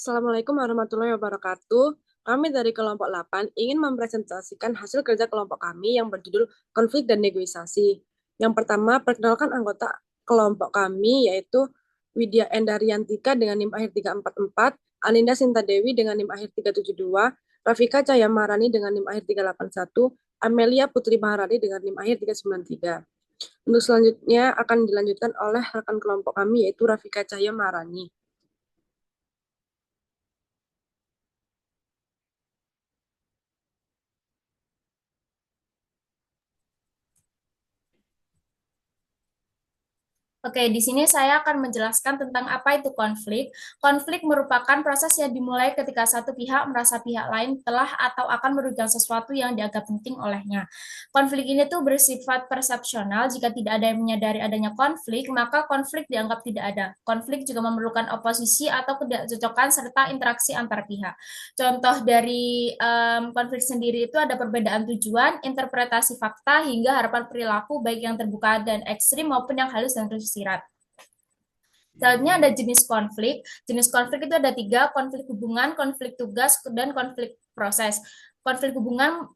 Assalamualaikum warahmatullahi wabarakatuh. Kami dari kelompok 8 ingin mempresentasikan hasil kerja kelompok kami yang berjudul Konflik dan Negosiasi. Yang pertama, perkenalkan anggota kelompok kami yaitu Widya Endariantika dengan NIM akhir 344, Aninda Sintadewi dengan NIM akhir 372, Rafika Cayamarani dengan NIM akhir 381, Amelia Putri Maharani dengan NIM akhir 393. Untuk selanjutnya akan dilanjutkan oleh rekan kelompok kami yaitu Rafika Cayamarani. Oke, di sini saya akan menjelaskan tentang apa itu konflik. Konflik merupakan proses yang dimulai ketika satu pihak merasa pihak lain telah atau akan merugikan sesuatu yang dianggap penting olehnya. Konflik ini tuh bersifat persepsional. Jika tidak ada yang menyadari adanya konflik, maka konflik dianggap tidak ada. Konflik juga memerlukan oposisi atau ketidakcocokan serta interaksi antar pihak. Contoh dari konflik sendiri itu ada perbedaan tujuan, interpretasi fakta, hingga harapan perilaku baik yang terbuka dan ekstrim maupun yang halus dan tersirat. Selanjutnya ada jenis konflik. Jenis konflik itu ada tiga, konflik hubungan, konflik tugas, dan konflik proses. Konflik hubungan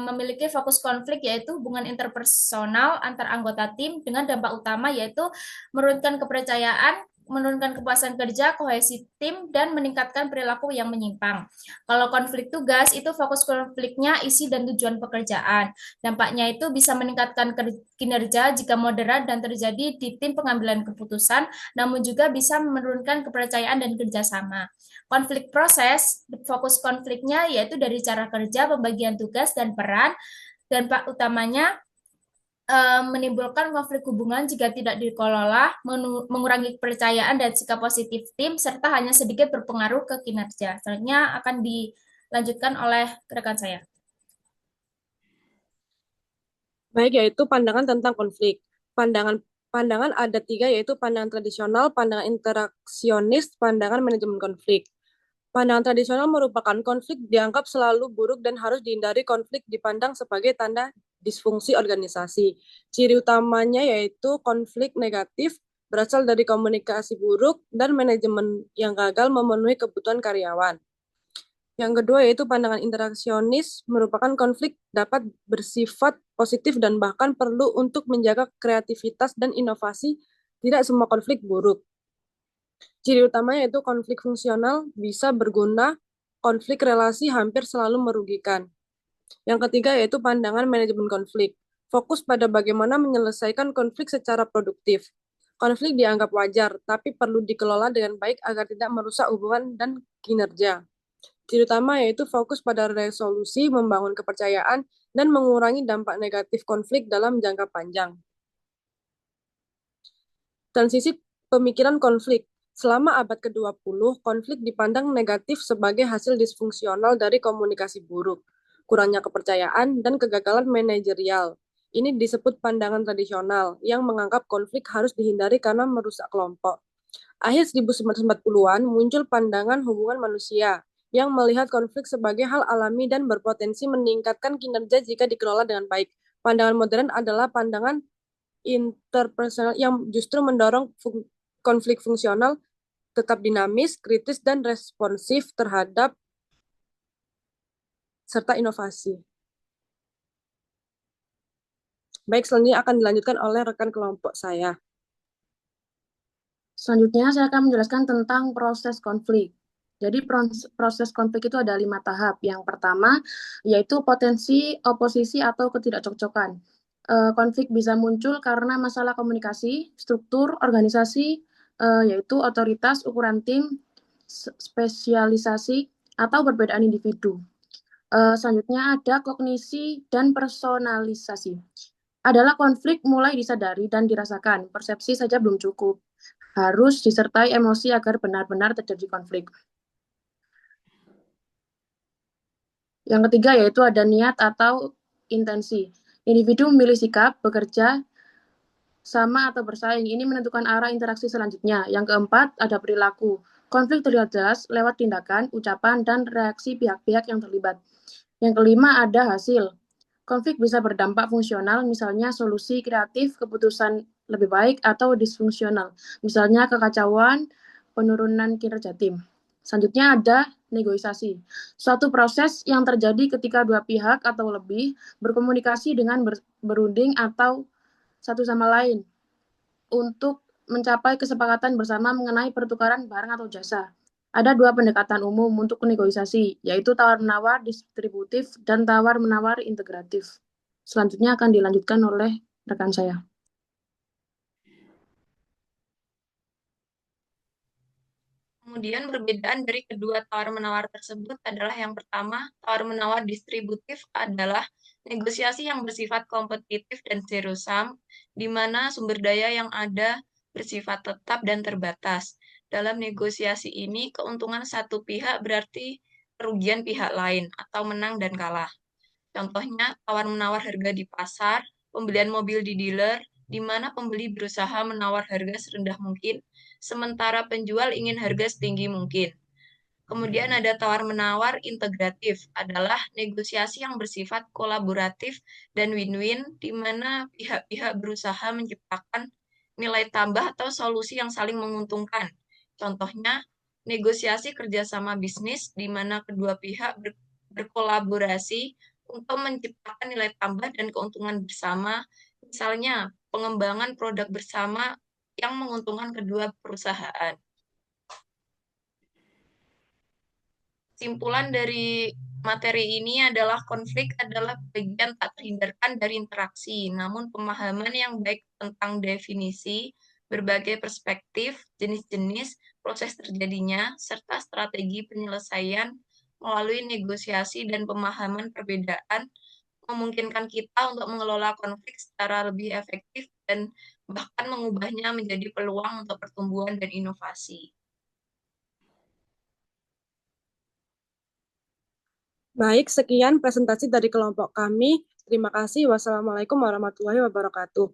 memiliki fokus konflik yaitu hubungan interpersonal antar anggota tim dengan dampak utama yaitu menurunkan kepercayaan, menurunkan kepuasan kerja, kohesi tim, dan meningkatkan perilaku yang menyimpang. Kalau konflik tugas, itu fokus konfliknya isi dan tujuan pekerjaan. Dampaknya itu bisa meningkatkan kinerja jika moderat dan terjadi di tim pengambilan keputusan, namun juga bisa menurunkan kepercayaan dan kerjasama. Konflik proses, fokus konfliknya yaitu dari cara kerja, pembagian tugas, dan peran. Dampak utamanya menimbulkan konflik hubungan jika tidak dikelola, mengurangi kepercayaan dan sikap positif tim, serta hanya sedikit berpengaruh ke kinerja. Selanjutnya akan dilanjutkan oleh rekan saya. Baik, yaitu pandangan tentang konflik. Pandangan pandangan ada tiga, yaitu pandangan tradisional, pandangan interaksionis, pandangan manajemen konflik. Pandangan tradisional merupakan konflik dianggap selalu buruk dan harus dihindari. Konflik dipandang sebagai tanda disfungsi organisasi. Ciri utamanya yaitu konflik negatif, berasal dari komunikasi buruk dan manajemen yang gagal memenuhi kebutuhan karyawan. Yang kedua yaitu pandangan interaksionis, merupakan konflik dapat bersifat positif dan bahkan perlu untuk menjaga kreativitas dan inovasi. Tidak semua konflik buruk. Ciri utamanya yaitu konflik fungsional bisa berguna, konflik relasi hampir selalu merugikan. Yang ketiga yaitu pandangan manajemen konflik. Fokus pada bagaimana menyelesaikan konflik secara produktif. Konflik dianggap wajar, tapi perlu dikelola dengan baik agar tidak merusak hubungan dan kinerja. Ciri utama yaitu fokus pada resolusi, membangun kepercayaan, dan mengurangi dampak negatif konflik dalam jangka panjang. Transisi pemikiran konflik. Selama abad ke-20, konflik dipandang negatif sebagai hasil disfungsional dari komunikasi buruk, kurangnya kepercayaan, dan kegagalan manajerial. Ini disebut pandangan tradisional yang menganggap konflik harus dihindari karena merusak kelompok. Akhir 1940-an muncul pandangan hubungan manusia yang melihat konflik sebagai hal alami dan berpotensi meningkatkan kinerja jika dikelola dengan baik. Pandangan modern adalah pandangan interpersonal yang justru mendorong konflik fungsional tetap dinamis, kritis, dan responsif terhadap serta inovasi. Baik, selanjutnya akan dilanjutkan oleh rekan kelompok saya. Selanjutnya, saya akan menjelaskan tentang proses konflik. Jadi, proses konflik itu ada 5 tahap. Yang pertama, yaitu potensi oposisi atau ketidakcocokan. Konflik bisa muncul karena masalah komunikasi, struktur, organisasi, yaitu otoritas, ukuran tim, spesialisasi, atau perbedaan individu. Selanjutnya ada kognisi dan personalisasi. Adalah konflik mulai disadari dan dirasakan, persepsi saja belum cukup. Harus disertai emosi agar benar-benar terjadi konflik. Yang ketiga yaitu ada niat atau intensi. Individu memilih sikap, bekerja, sama atau bersaing. Ini menentukan arah interaksi selanjutnya. Yang keempat ada perilaku. Konflik terlihat jelas lewat tindakan, ucapan, dan reaksi pihak-pihak yang terlibat. Yang kelima ada hasil. Konflik bisa berdampak fungsional, misalnya solusi kreatif, keputusan lebih baik, atau disfungsional, misalnya kekacauan, penurunan kinerja tim. Selanjutnya ada negosiasi. Suatu proses yang terjadi ketika dua pihak atau lebih berkomunikasi dengan berunding atau satu sama lain untuk mencapai kesepakatan bersama mengenai pertukaran barang atau jasa. Ada dua pendekatan umum untuk negosiasi, yaitu tawar-menawar distributif dan tawar-menawar integratif. Selanjutnya akan dilanjutkan oleh rekan saya. Kemudian perbedaan dari kedua tawar-menawar tersebut adalah yang pertama, tawar-menawar distributif adalah negosiasi yang bersifat kompetitif dan zero sum, di mana sumber daya yang ada bersifat tetap dan terbatas. Dalam negosiasi ini, keuntungan satu pihak berarti kerugian pihak lain atau menang dan kalah. Contohnya, tawar-menawar harga di pasar, pembelian mobil di dealer, di mana pembeli berusaha menawar harga serendah mungkin, sementara penjual ingin harga setinggi mungkin. Kemudian ada tawar-menawar integratif, adalah negosiasi yang bersifat kolaboratif dan win-win, di mana pihak-pihak berusaha menciptakan nilai tambah atau solusi yang saling menguntungkan. Contohnya, negosiasi kerjasama bisnis, di mana kedua pihak berkolaborasi untuk menciptakan nilai tambah dan keuntungan bersama, misalnya pengembangan produk bersama yang menguntungkan kedua perusahaan. Kesimpulan dari materi ini adalah konflik adalah bagian tak terhindarkan dari interaksi, namun pemahaman yang baik tentang definisi, berbagai perspektif, jenis-jenis, proses terjadinya, serta strategi penyelesaian melalui negosiasi dan pemahaman perbedaan memungkinkan kita untuk mengelola konflik secara lebih efektif dan bahkan mengubahnya menjadi peluang untuk pertumbuhan dan inovasi. Baik, sekian presentasi dari kelompok kami. Terima kasih. Wassalamualaikum warahmatullahi wabarakatuh.